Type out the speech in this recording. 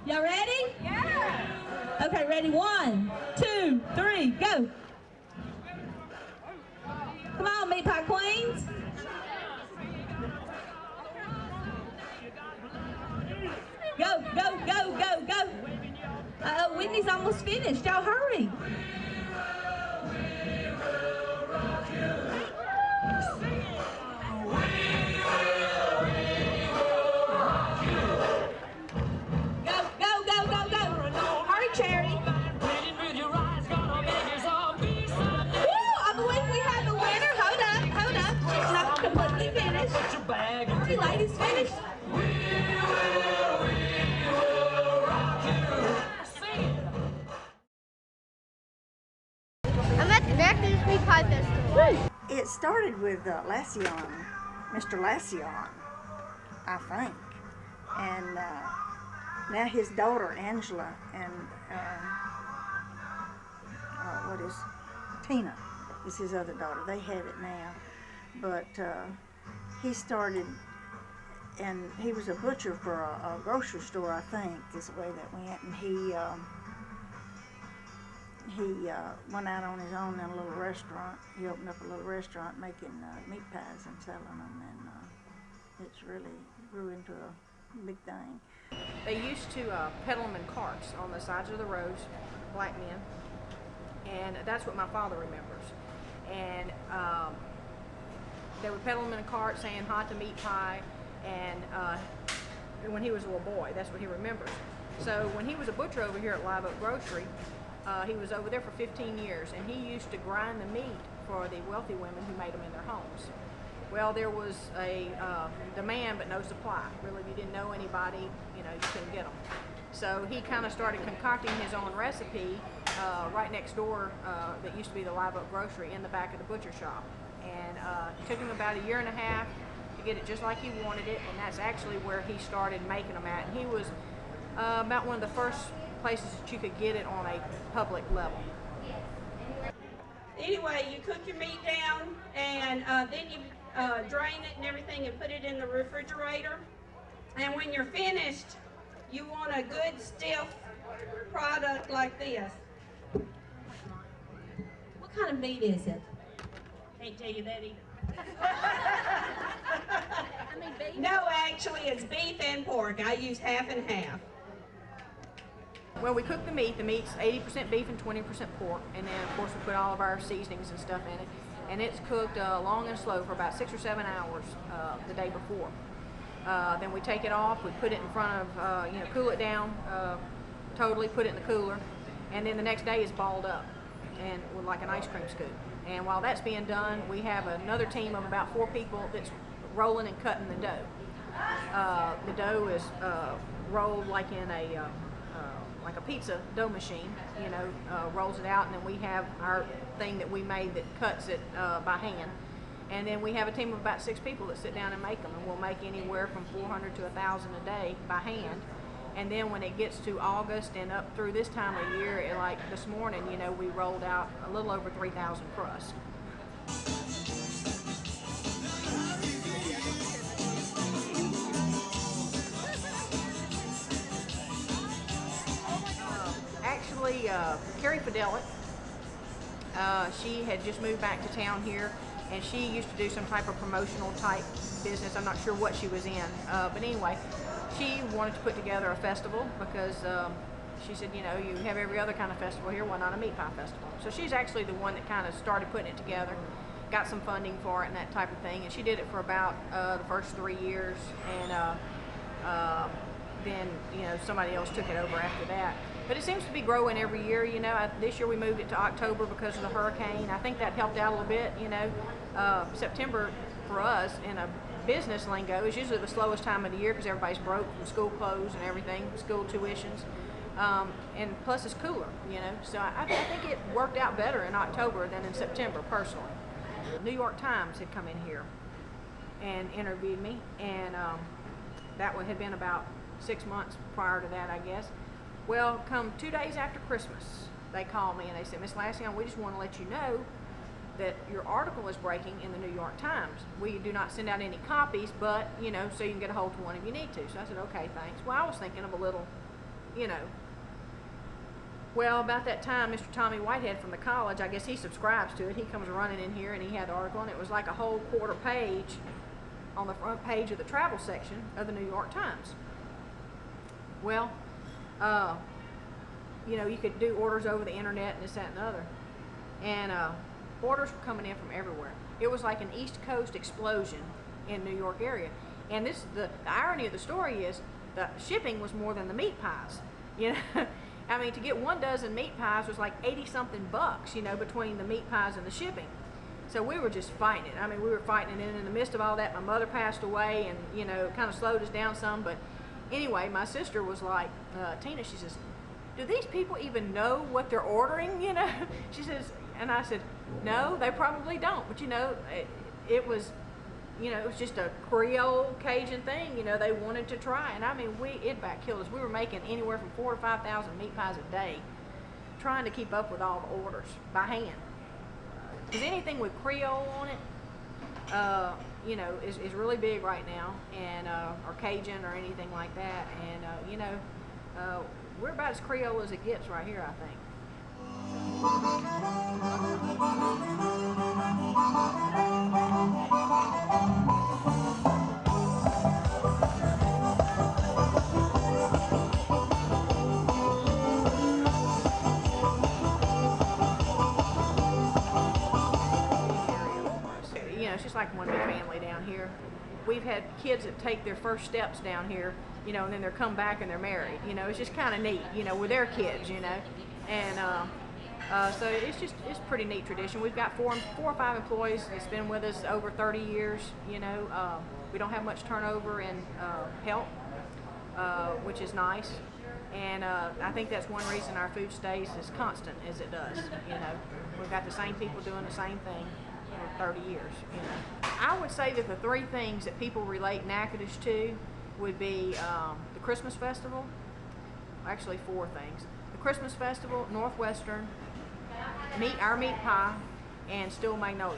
Y'all ready? Yeah. Okay, ready? 1, 2, 3, go. Come on, meat pie queens. Go, go, go, go, go. Whitney's almost finished. Y'all hurry. Ladies, finish. I'm at the Natchitoches Meat Pie Festival. It started with Lasyone, Mr. Lasyone, I think, and now his daughter Angela and Tina is his other daughter. They have it now, but he started. And he was a butcher for a grocery store, I think, is the way that went. And he went out on his own in a little restaurant. He opened up a little restaurant making meat pies and selling them, and it's really grew into a big thing. They used to peddle them in carts on the sides of the roads, black men, and that's what my father remembers. And they would peddle them in a cart saying hot to meat pie. And when he was a little boy, that's what he remembers. So when he was a butcher over here at Live Oak Grocery, he was over there for 15 years, and he used to grind the meat for the wealthy women who made them in their homes. Well, there was a demand but no supply. Really, if you didn't know anybody, you couldn't get them. So he kind of started concocting his own recipe right next door that used to be the Live Oak Grocery in the back of the butcher shop. And it took him about 1.5 years to get it just like he wanted it, and that's actually where he started making them at. And he was about one of the first places that you could get it on a public level. Anyway, you cook your meat down, and then you drain it and everything and put it in the refrigerator. And when you're finished, you want a good stiff product like this. What kind of meat is it? Can't tell you that either. No, actually, it's beef and pork. I use half and half. Well, we cook the meat. The meat's 80% beef and 20% pork, and then of course we put all of our seasonings and stuff in it. And it's cooked long and slow for about 6 or 7 hours the day before. Then we take it off. We put it in front of, cool it down totally. Put it in the cooler, and then the next day is balled up and with like an ice cream scoop. And while that's being done, we have another team of about 4 people that's rolling and cutting the dough. The dough is rolled like in a pizza dough machine, rolls it out, and then we have our thing that we made that cuts it by hand. And then we have a team of about 6 people that sit down and make them, and we'll make anywhere from 400 to 1,000 a day by hand. And then when it gets to August and up through this time of year, like this morning, we rolled out a little over 3,000 crusts. Actually, Carrie Fidelic, she had just moved back to town here, and she used to do some type of promotional type business. I'm not sure what she was in, but anyway, she wanted to put together a festival because she said, you have every other kind of festival here, why not a meat pie festival? So she's actually the one that kind of started putting it together, got some funding for it and that type of thing, and she did it for about the first 3 years, and then somebody else took it over after that. But it seems to be growing every year. This year we moved it to October because of the hurricane. I think that helped out a little bit. September for us in a business lingo is usually the slowest time of the year because everybody's broke from school clothes and everything, school tuitions, and plus it's cooler. So I think it worked out better in October than in September personally. The New York Times had come in here and interviewed me, and that had been about 6 months prior to that, I guess. Well, come 2 days after Christmas, they called me and they said, Miss Lasyone, we just want to let you know that your article is breaking in the New York Times. We do not send out any copies, but, so you can get a hold of one if you need to. So I said, okay, thanks. Well, I was thinking of a little you know, well, about that time, Mr. Tommy Whitehead from the college, I guess he subscribes to it. He comes running in here and he had the article, and it was like a whole quarter page on the front page of the travel section of the New York Times. Well, you know, you could do orders over the internet and this, that, and the other. And orders were coming in from everywhere. It was like an East Coast explosion in New York area. And this, the irony of the story is the shipping was more than the meat pies. You know, I mean, to get 1 dozen meat pies was like 80-something bucks, you know, between the meat pies and the shipping. So we were just fighting it. I mean, we were fighting it, and in the midst of all that, my mother passed away, and, you know, kind of slowed us down some. But anyway, my sister was like, Tina, she says, do these people even know what they're ordering, you know? She says, and I said, no, they probably don't. But, you know, it was, you know, it was just a Creole Cajun thing, you know, they wanted to try. And I mean, it about killed us. We were making anywhere from 4,000 to 5,000 meat pies a day, trying to keep up with all the orders by hand. Because anything with Creole on it, you know, is really big right now, and or Cajun or anything like that. And, you know, we're about as Creole as it gets right here, I think. You know, it's just like one big family down here. We've had kids that take their first steps down here, you know, and then they're come back and they're married. You know, it's just kind of neat, you know, with their kids, you know. And so it's pretty neat tradition. We've got four or five employees that's been with us over 30 years, you know. We don't have much turnover in help, which is nice. And I think that's one reason our food stays as constant as it does, you know. We've got the same people doing the same thing for 30 years, you know. I would say that the 3 things that people relate Natchitoches to would be the Christmas festival, actually 4 things. The Christmas festival, Northwestern, our meat pie, and still magnolias.